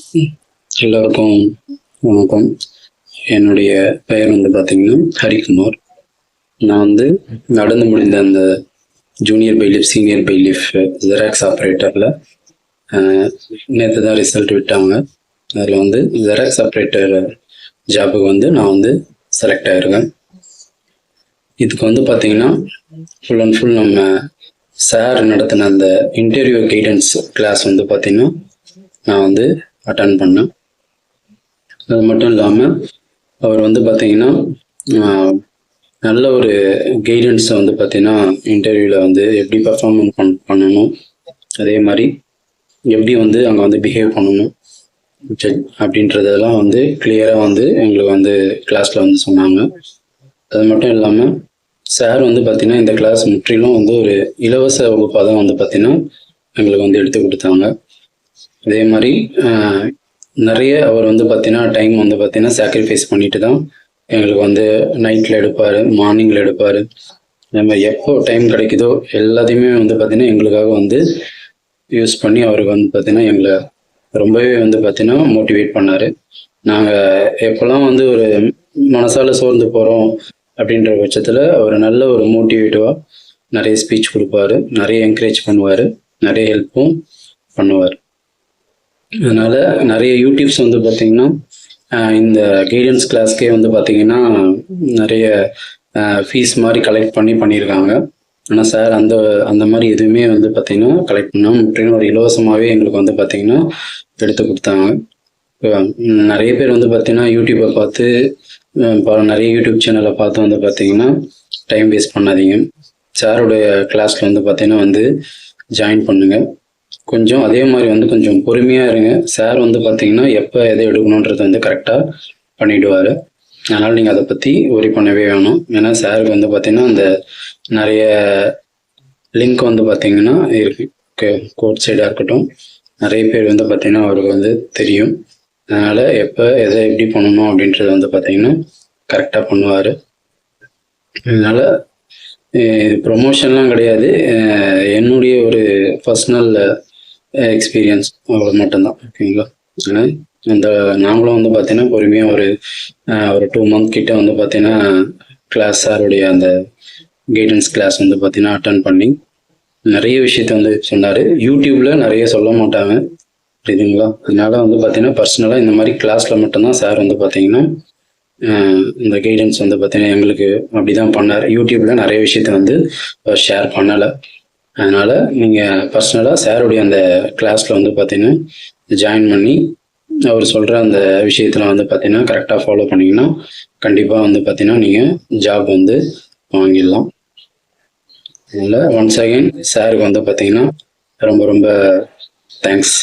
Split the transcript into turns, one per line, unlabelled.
எல்லோருக்கும் வணக்கம். என்னுடைய பெயர் வந்து பார்த்தீங்கன்னா ஹரிக்குமார். நான் வந்து நடந்து முடிந்த அந்த junior bailiff senior bailiff xerox ஆப்ரேட்டரில் நேற்று தான் ரிசல்ட் விட்டாங்க. அதில் வந்து ஜெராக்ஸ் ஆப்ரேட்டர் ஜாபுக்கு வந்து நான் வந்து செலக்ட் ஆகிருக்கேன். இதுக்கு வந்து பார்த்தீங்கன்னா ஃபுல் அண்ட் ஃபுல் நம்ம சார் நடத்தின அந்த இன்டர்வியூ கைடன்ஸ் கிளாஸ் வந்து பார்த்தீங்கன்னா நான் வந்து அட்டன் பண்ணேன். அது மட்டும் இல்லாமல் அவர் வந்து பார்த்தீங்கன்னா நல்ல ஒரு கைடன்ஸை வந்து பார்த்தீங்கன்னா இன்டர்வியூவில் வந்து எப்படி பர்ஃபார்மன்ஸ் பண்ணணும், அதே மாதிரி எப்படி வந்து அங்கே வந்து பிஹேவ் பண்ணணும் அப்படின்றதெல்லாம் வந்து கிளியராக வந்து எங்களுக்கு வந்து கிளாஸில் வந்து சொன்னாங்க. அது மட்டும் இல்லாமல் சார் வந்து பார்த்தீங்கன்னா இந்த கிளாஸ் முற்றிலும் வந்து ஒரு இலவச வகுப்பாக தான் வந்து பார்த்தீங்கன்னா எங்களுக்கு வந்து எடுத்து கொடுத்தாங்க. அதே மாதிரி நிறைய அவர் வந்து பார்த்தீங்கன்னா டைம் வந்து பார்த்தீங்கன்னா சாக்ரிஃபைஸ் பண்ணிட்டு தான் எங்களுக்கு வந்து நைட்டில் எடுப்பார், மார்னிங்கில் எடுப்பார். அதே மாதிரி எப்போ டைம் கிடைக்குதோ எல்லாத்தையுமே வந்து பார்த்தீங்கன்னா எங்களுக்காக வந்து யூஸ் பண்ணி அவருக்கு வந்து பார்த்தீங்கன்னா எங்களை ரொம்பவே வந்து பார்த்தீங்கன்னா மோட்டிவேட் பண்ணார். நாங்கள் எப்போல்லாம் வந்து ஒரு மனசால் சோர்ந்து போகிறோம் அப்படின்ற பட்சத்தில் அவர் நல்ல ஒரு மோட்டிவேட்டிவாக நிறைய ஸ்பீச் கொடுப்பாரு, நிறைய என்கரேஜ் பண்ணுவார், நிறைய ஹெல்ப்பும் பண்ணுவார். அதனால நிறைய யூடியூப்ஸ் வந்து பார்த்தீங்கன்னா இந்த கைடன்ஸ் கிளாஸ்க்கே வந்து பார்த்தீங்கன்னா நிறைய ஃபீஸ் மாதிரி கலெக்ட் பண்ணியிருக்காங்க. ஆனால் சார் அந்த மாதிரி எதுவுமே வந்து பார்த்தீங்கன்னா கலெக்ட் பண்ணாமல் முற்றிலும் ஒரு இலவசமாகவே எங்களுக்கு வந்து பார்த்தீங்கன்னா எடுத்து கொடுத்தாங்க. நிறைய பேர் வந்து பார்த்தீங்கன்னா யூடியூப்பை பார்த்து நிறைய யூடியூப் சேனலை பார்த்து வந்து பார்த்தீங்கன்னா டைம் வேஸ்ட் பண்ணாதீங்க. சாருடைய கிளாஸில் வந்து பார்த்தீங்கன்னா வந்து ஜாயின் பண்ணுங்கள். கொஞ்சம் அதே மாதிரி வந்து கொஞ்சம் பொறுமையாக இருங்க. சார் வந்து பார்த்தீங்கன்னா எப்போ எதை எடுக்கணுன்றது வந்து கரெக்டாக பண்ணிவிடுவார். அதனால் நீங்கள் அதை பற்றி ஒரி பண்ணவே வேணும். ஏன்னா சாருக்கு வந்து பார்த்தீங்கன்னா அந்த நிறைய லிங்க் வந்து பார்த்தீங்கன்னா இருக்கு, கோட் சைடாக இருக்கட்டும், நிறைய பேர் வந்து பார்த்தீங்கன்னா அவருக்கு வந்து தெரியும். அதனால் எப்போ எதை எப்படி பண்ணணும் அப்படின்றது வந்து பார்த்தீங்கன்னா கரெக்டாக பண்ணுவார். அதனால் இது ப்ரொமோஷன்லாம் கிடையாது, என்னுடைய ஒரு பர்சனல் எக்ஸ்பீரியன்ஸ் அவ்வளோ மட்டும்தான். ஓகேங்களா? ஆனால் இந்த நாங்களும் வந்து பார்த்தீங்கன்னா பொறுமையாக ஒரு 2 மந்த் கிட்ட வந்து பார்த்தீங்கன்னா கிளாஸ் சாருடைய அந்த கைடன்ஸ் கிளாஸ் வந்து பார்த்தீங்கன்னா அட்டன் பண்ணி நிறைய விஷயத்த வந்து சொன்னார். யூடியூப்பில் நிறைய சொல்ல மாட்டாங்க, புரியுதுங்களா? அதனால வந்து பார்த்தீங்கன்னா பர்சனலாக இந்த மாதிரி கிளாஸில் மட்டும்தான் சார் வந்து பார்த்தீங்கன்னா இந்த கைடன்ஸ் வந்து பார்த்தீங்கன்னா எங்களுக்கு அப்படி தான் பண்ணார். யூடியூப்பில் நிறைய விஷயத்த வந்து ஷேர் பண்ணலை. அதனால் நீங்கள் பர்சனலாக சாருடைய அந்த கிளாஸில் வந்து பார்த்தீங்கன்னா ஜாயின் பண்ணி அவர் சொல்கிற அந்த விஷயத்தில் வந்து பார்த்தீங்கன்னா கரெக்டாக ஃபாலோ பண்ணிங்கன்னா கண்டிப்பாக வந்து பார்த்தீங்கன்னா நீங்கள் ஜாப் வந்து வாங்கிடலாம். அதனால் ஒன்ஸ் அகைன் சாருக்கு வந்து பார்த்தீங்கன்னா ரொம்ப ரொம்ப தேங்க்ஸ்.